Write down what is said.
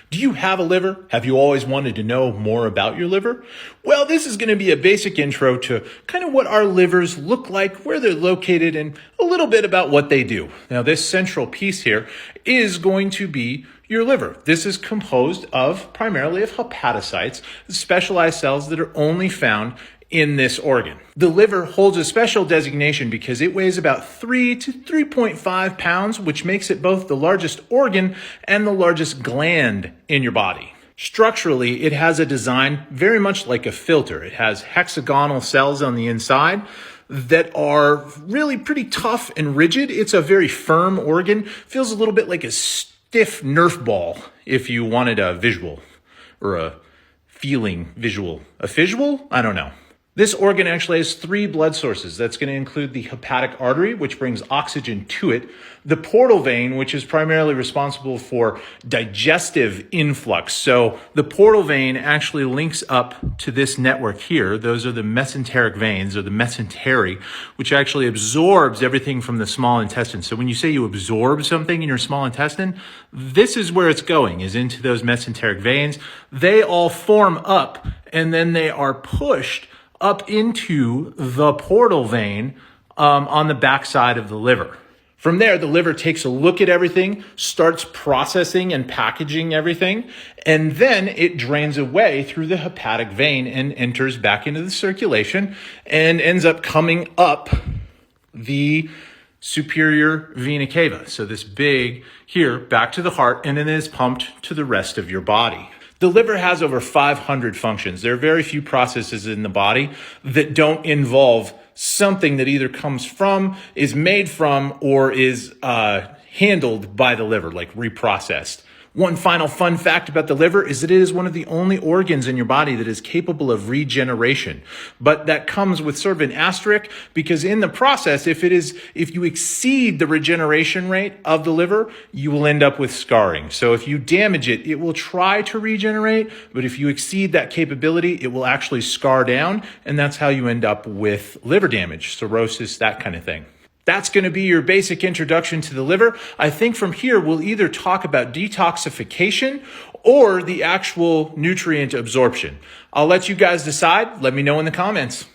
Do you have a liver? Have you always wanted to know more about your liver? Well, this is going to be a basic intro to kind of what our livers look like, where they're located, and a little bit about what they do. Now, this central piece here is going to be your liver. This is composed of primarily of hepatocytes, specialized cells that are only found in this organ. The liver holds a special designation because it weighs about 3 to 3.5 pounds, which makes it both the largest organ and the largest gland in your body. Structurally, it has a design very much like a filter. It has hexagonal cells on the inside that are really pretty tough and rigid. It's a very firm organ. Feels a little bit like a stiff Nerf ball if you wanted a visual or a feeling visual. A visual? I don't know. This organ actually has 3 blood sources. That's going to include the hepatic artery, which brings oxygen to it, the portal vein, which is primarily responsible for digestive influx. So the portal vein actually links up to this network here. Those are the mesenteric veins, or the mesentery, which actually absorbs everything from the small intestine. So when you say you absorb something in your small intestine, this is where it's going, is into those mesenteric veins. They all form up, and then they are pushed up into the portal vein on the backside of the liver. From there, the liver takes a look at everything, starts processing and packaging everything, and then it drains away through the hepatic vein and enters back into the circulation and ends up coming up the superior vena cava. So this big here back to the heart, and then is pumped to the rest of your body. The liver has over 500 functions. There are very few processes in the body that don't involve something that either comes from, is made from, or is handled by the liver, like reprocessed. One final fun fact about the liver is that it is one of the only organs in your body that is capable of regeneration. But that comes with sort of an asterisk, because in the process, if you exceed the regeneration rate of the liver, you will end up with scarring. So if you damage it, it will try to regenerate, but if you exceed that capability, it will actually scar down, and that's how you end up with liver damage, cirrhosis, that kind of thing. That's going to be your basic introduction to the liver. I think from here, we'll either talk about detoxification or the actual nutrient absorption. I'll let you guys decide. Let me know in the comments.